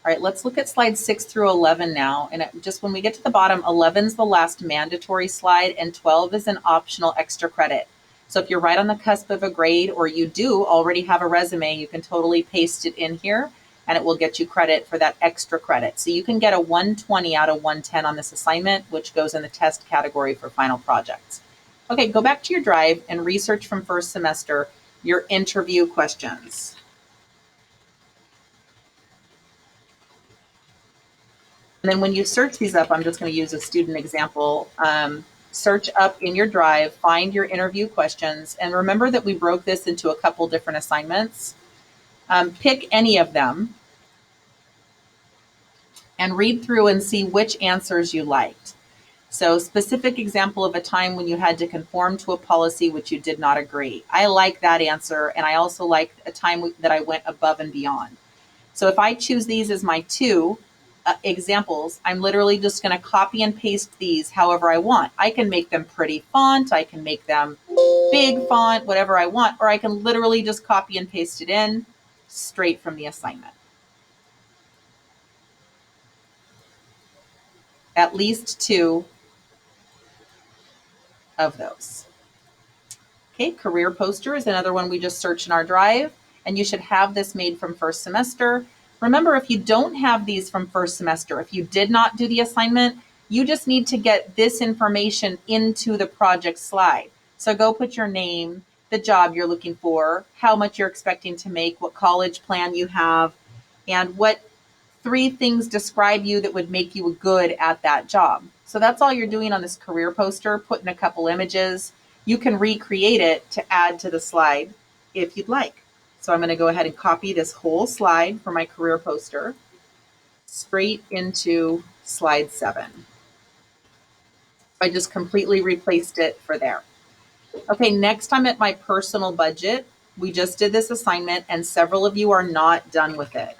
All right, let's look at slides 6 through 11 now. And just when we get to the bottom, 11 is the last mandatory slide and 12 is an optional extra credit. So if you're right on the cusp of a grade or you do already have a resume, you can totally paste it in here and it will get you credit for that extra credit. So you can get a 120 out of 110 on this assignment, which goes in the test category for final projects. Okay, go back to your drive and research from first semester your interview questions. And then when you search these up, I'm just going to use a student example. Search up in your drive, find your interview questions, and remember that we broke this into a couple different assignments. Pick any of them and read through and see which answers you liked. So specific example of a time when you had to conform to a policy which you did not agree. I like that answer, and I also like a time that I went above and beyond. So if I choose these as my two examples, I'm literally just going to copy and paste these however I want. I can make them pretty font, I can make them big font, whatever I want, or I can literally just copy and paste it in straight from the assignment. At least two of those. Okay, career poster is another one we just searched in our drive, and you should have this made from first semester. Remember, if you don't have these from first semester, if you did not do the assignment, you just need to get this information into the project slide. So go put your name, the job you're looking for, how much you're expecting to make, what college plan you have, and what 3 things describe you that would make you good at that job. So that's all you're doing on this career poster, putting a couple images. You can recreate it to add to the slide if you'd like. So I'm going to go ahead and copy this whole slide for my career poster straight into slide 7. I just completely replaced it for there. Okay, next I'm at my personal budget. We just did this assignment and several of you are not done with it.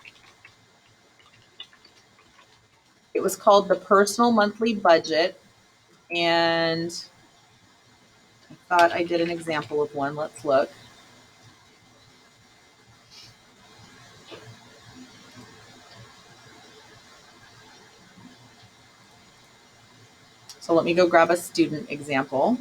It was called the personal monthly budget, and I thought I did an example of one. Let's look. So let me go grab a student example.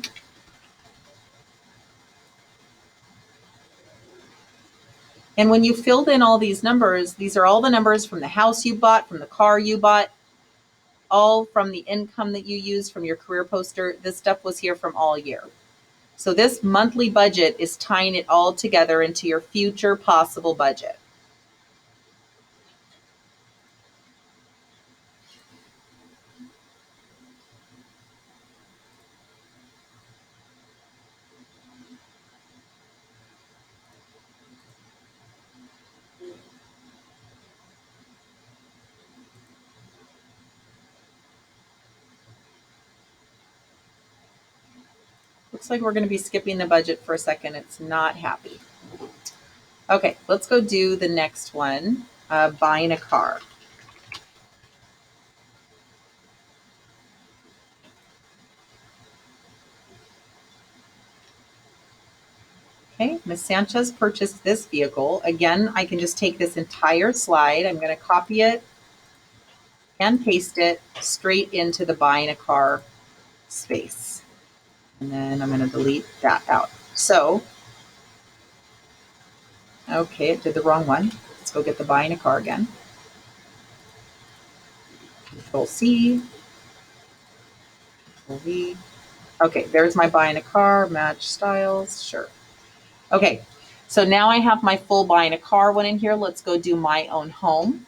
And when you filled in all these numbers, these are all the numbers from the house you bought, from the car you bought, all from the income that you used from your career poster. This stuff was here from all year. So this monthly budget is tying it all together into your future possible budget. Looks like we're going to be skipping the budget for a second. It's not happy. Okay, let's go do the next one, buying a car. Okay, Ms. Sanchez purchased this vehicle. Again, I can just take this entire slide. I'm going to copy it and paste it straight into the buying a car space. And then I'm going to delete that out. So, okay, it did the wrong one. Let's go get the buying a car again. Control C, Control V. Okay, there's my buying a car, match styles, sure. Okay, so now I have my full buying a car one in here. Let's go do my own home.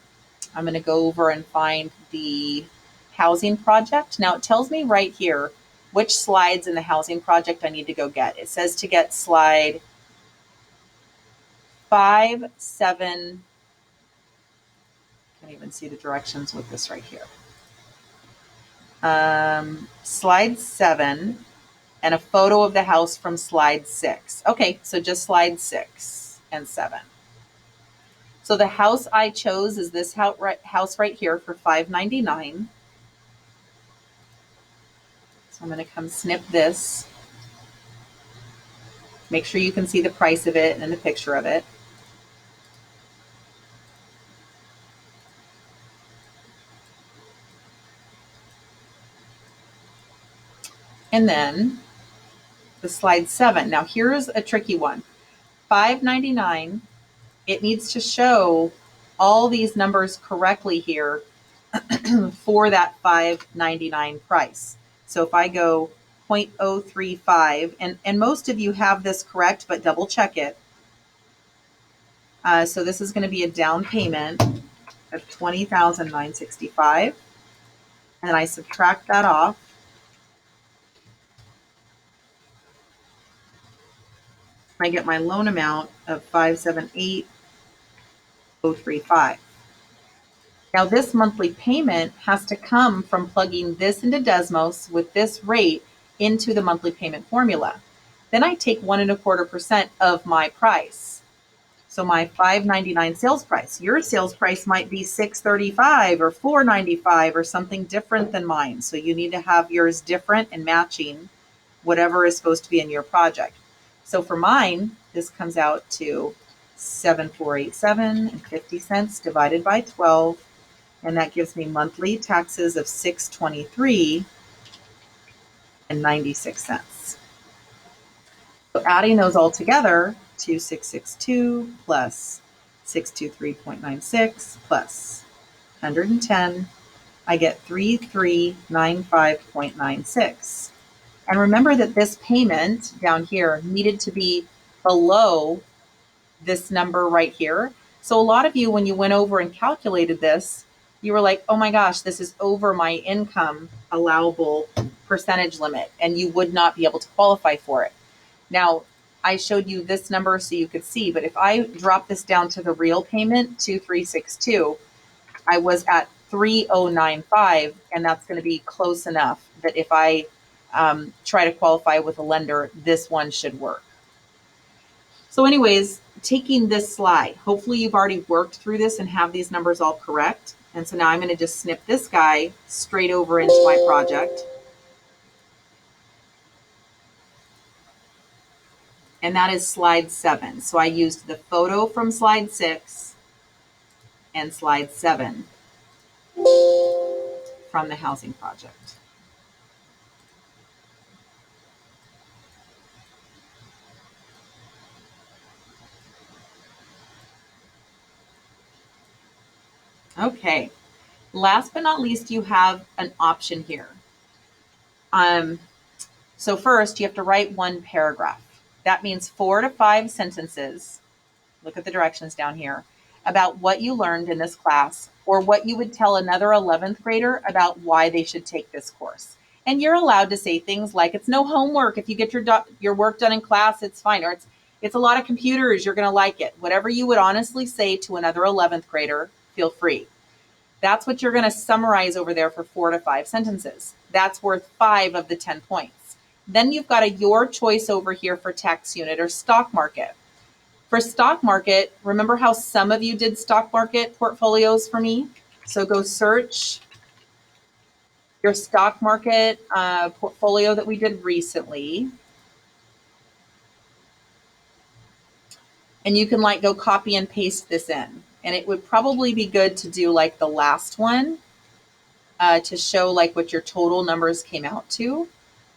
I'm going to go over and find the housing project. Now it tells me right here which slides in the housing project I need to go get. It says to get slide 5, 7, can't even see the directions with this right here. Slide 7 and a photo of the house from slide 6. Okay, so just slide 6 and 7. So the house I chose is this house right here for $599. So I'm going to come snip this. Make sure you can see the price of it and the picture of it. And then the slide 7. Now here's a tricky one. 599, it needs to show all these numbers correctly here for that 599 price. So if I go 0.035, and most of you have this correct, but double check it. So this is going to be a down payment of $20,965, and I subtract that off. I get my loan amount of $578,035. Now this monthly payment has to come from plugging this into Desmos with this rate into the monthly payment formula. Then I take 1.25% of my price. So my $599 sales price, your sales price might be $635 or $495 or something different than mine. So you need to have yours different and matching whatever is supposed to be in your project. So for mine, this comes out to $7,487.50 divided by 12. And that gives me monthly taxes of $623.96. So adding those all together, 2,662 plus 623.96 plus 110, I get 3,395.96. And remember that this payment down here needed to be below this number right here. So a lot of you, when you went over and calculated this, you were like, oh my gosh, this is over my income allowable percentage limit, and you would not be able to qualify for it. Now, I showed you this number so you could see, but if I drop this down to the real payment, 2,362, I was at 3,095, and that's going to be close enough that if I try to qualify with a lender, this one should work. So anyways, taking this slide, hopefully you've already worked through this and have these numbers all correct. And so now I'm going to just snip this guy straight over into my project. And that is slide 7. So I used the photo from slide 6 and slide 7 from the housing project. Okay, last but not least, you have an option here. So first, you have to write one paragraph. That means 4 to 5 sentences. Look at the directions down here about what you learned in this class, or what you would tell another 11th grader about why they should take this course. And you're allowed to say things like, it's no homework. If you get your work done in class, it's fine. Or it's a lot of computers. You're going to like it. Whatever you would honestly say to another 11th grader, feel free. That's what you're going to summarize over there for 4 to 5 sentences. That's worth 5 of the 10 points. Then you've got a your choice over here for tax unit or stock market. For stock market, remember how some of you did stock market portfolios for me? So go search your stock market portfolio that we did recently. And you can like go copy and paste this in. And it would probably be good to do like the last one to show like what your total numbers came out to.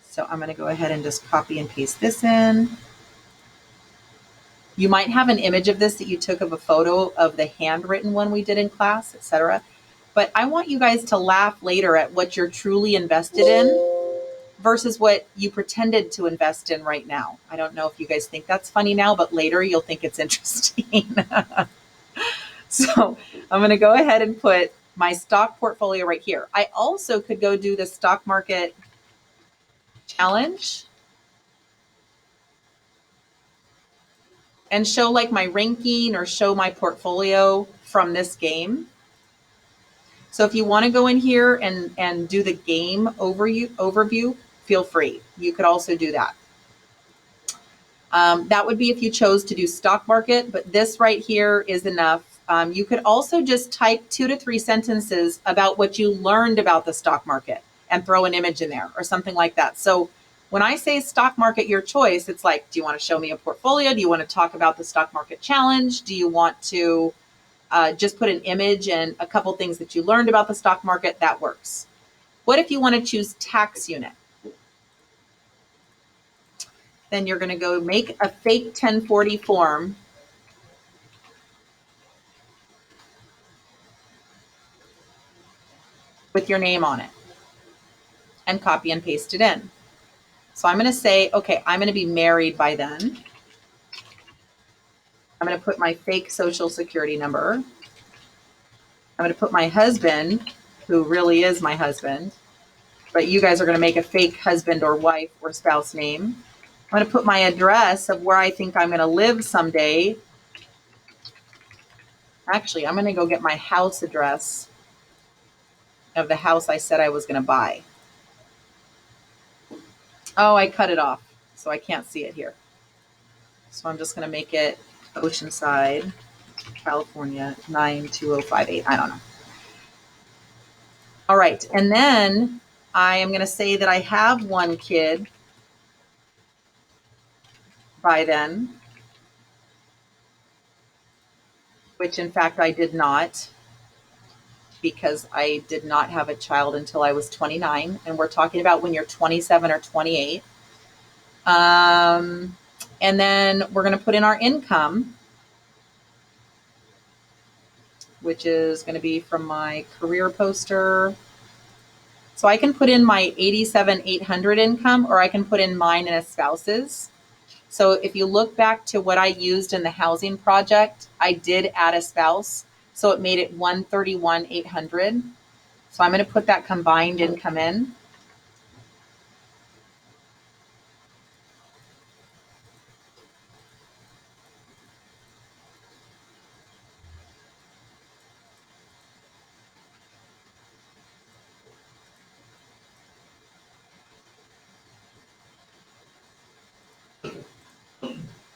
So I'm going to go ahead and just copy and paste this in. You might have an image of this that you took of a photo of the handwritten one we did in class, etc. But I want you guys to laugh later at what you're truly invested in versus what you pretended to invest in right now. I don't know if you guys think that's funny now, but later you'll think it's interesting. So I'm going to go ahead and put my stock portfolio right here. I also could go do the stock market challenge and show like my ranking or show my portfolio from this game. So if you want to go in here and do the game overview, feel free. You could also do that. That would be if you chose to do stock market, but this right here is enough. You could also just type 2 to 3 sentences about what you learned about the stock market and throw an image in there or something like that. So when I say stock market, your choice, it's like, do you want to show me a portfolio? Do you want to talk about the stock market challenge? Do you want to just put an image and a couple things that you learned about the stock market? That works. What if you want to choose tax unit? Then you're going to go make a fake 1040 form with your name on it and copy and paste it in. So I'm going to say, okay, I'm going to be married by then. I'm going to put my fake social security number. I'm going to put my husband, who really is my husband, but you guys are going to make a fake husband or wife or spouse name. I'm going to put my address of where I think I'm going to live someday. Actually, I'm going to go get my house address of the house I said I was going to buy. Oh, I cut it off, so I can't see it here. So I'm just going to make it Oceanside, California, 92058. I don't know. All right, and then I am going to say that I have one kid by then, which in fact I did not, because I did not have a child until I was 29, and we're talking about when you're 27 or 28. And then we're going to put in our income, which is going to be from my career poster. So I can put in my 87,800 income, or I can put in mine and a spouse's. So if you look back to what I used in the housing project, I did add a spouse, so it made it 131,800. So I'm going to put that combined income in.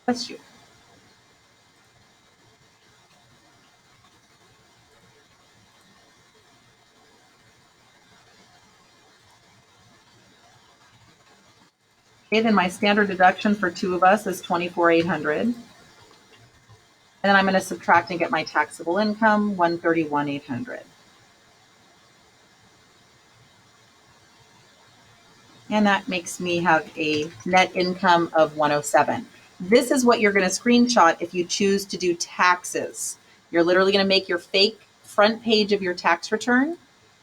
Bless you. Okay, then my standard deduction for two of us is 24,800. And then I'm going to subtract and get my taxable income, 131,800. And that makes me have a net income of 107. This is what you're going to screenshot if you choose to do taxes. You're literally going to make your fake front page of your tax return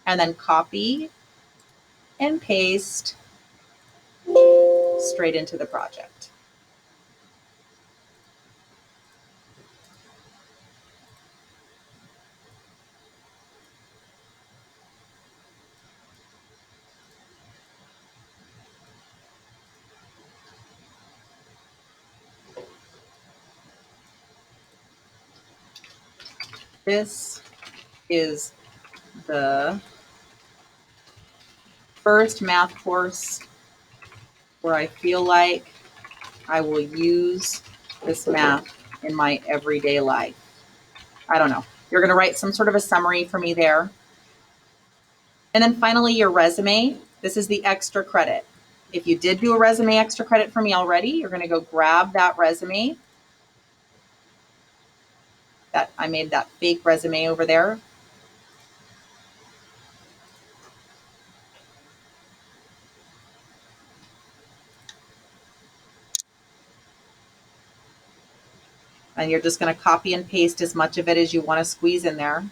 and then copy and paste straight into the project. This is the first math course where I feel like I will use this math in my everyday life. I don't know. You're going to write some sort of a summary for me there. And then finally, your resume. This is the extra credit. If you did do a resume extra credit for me already, you're going to go grab that resume. That I made that fake resume over there. And you're just going to copy and paste as much of it as you want to squeeze in there.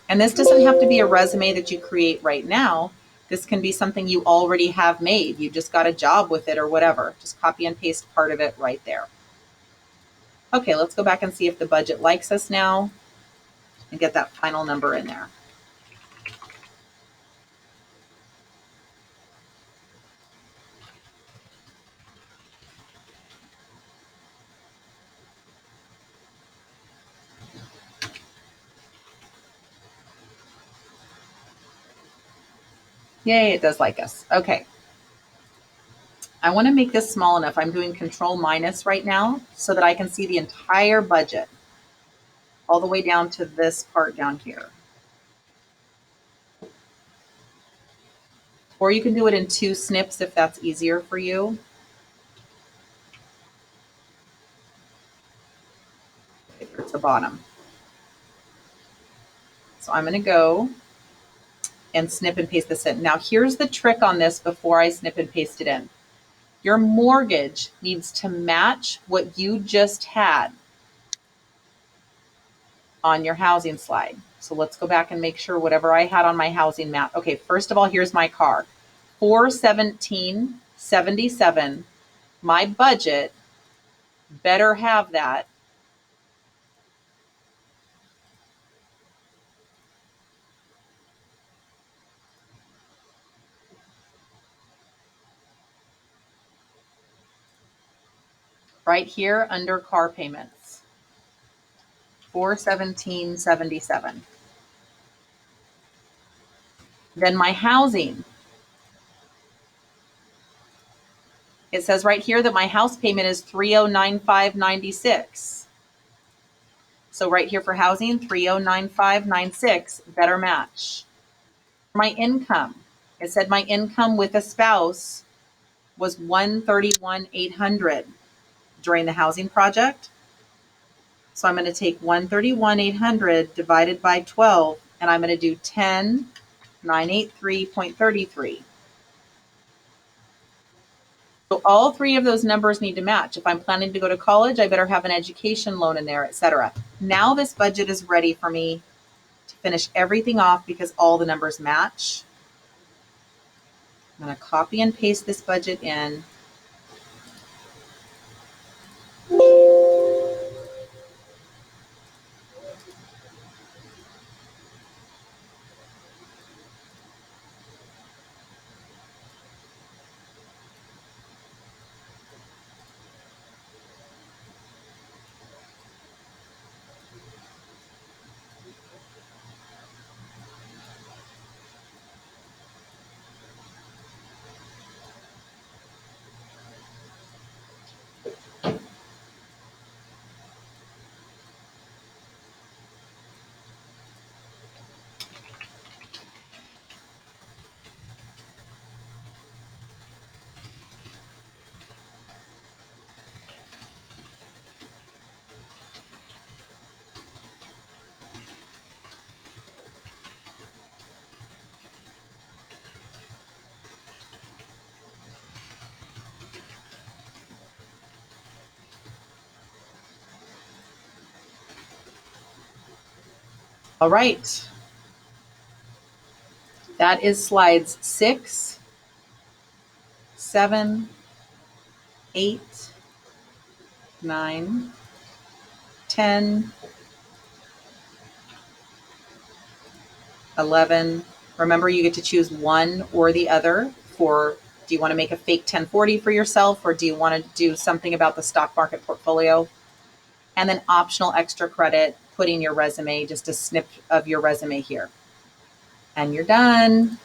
And this doesn't have to be a resume that you create right now. This can be something you already have made. You just got a job with it or whatever. Just copy and paste part of it right there. Okay, let's go back and see if the budget likes us now and get that final number in there. Yay, it does like us. Okay. I want to make this small enough. I'm doing control minus right now so that I can see the entire budget all the way down to this part down here. Or you can do it in two snips if that's easier for you. Okay, there's the bottom. So I'm going to go and snip and paste this in. Now, here's the trick on this before I snip and paste it in. Your mortgage needs to match what you just had on your housing slide. So let's go back and make sure whatever I had on my housing map. Okay, first of all, here's my car. 417.77. My budget better have that. Right here under car payments. 417.77. Then my housing. It says right here that my house payment is $3,095.96. So right here for housing, $3,095.96, better match. My income. It said my income with a spouse was $131,800 during the housing project. So I'm going to take $131,800 divided by 12, and I'm going to do 10,983.33. So all three of those numbers need to match. If I'm planning to go to college, I better have an education loan in there, etc. Now this budget is ready for me to finish everything off because all the numbers match. I'm going to copy and paste this budget in. All right. That is slides 6, 7, 8, 9, 10, 11. Remember, you get to choose one or the other for, do you want to make a fake 1040 for yourself, or do you want to do something about the stock market portfolio? And then optional extra credit, putting your resume, just a snip of your resume here. And you're done.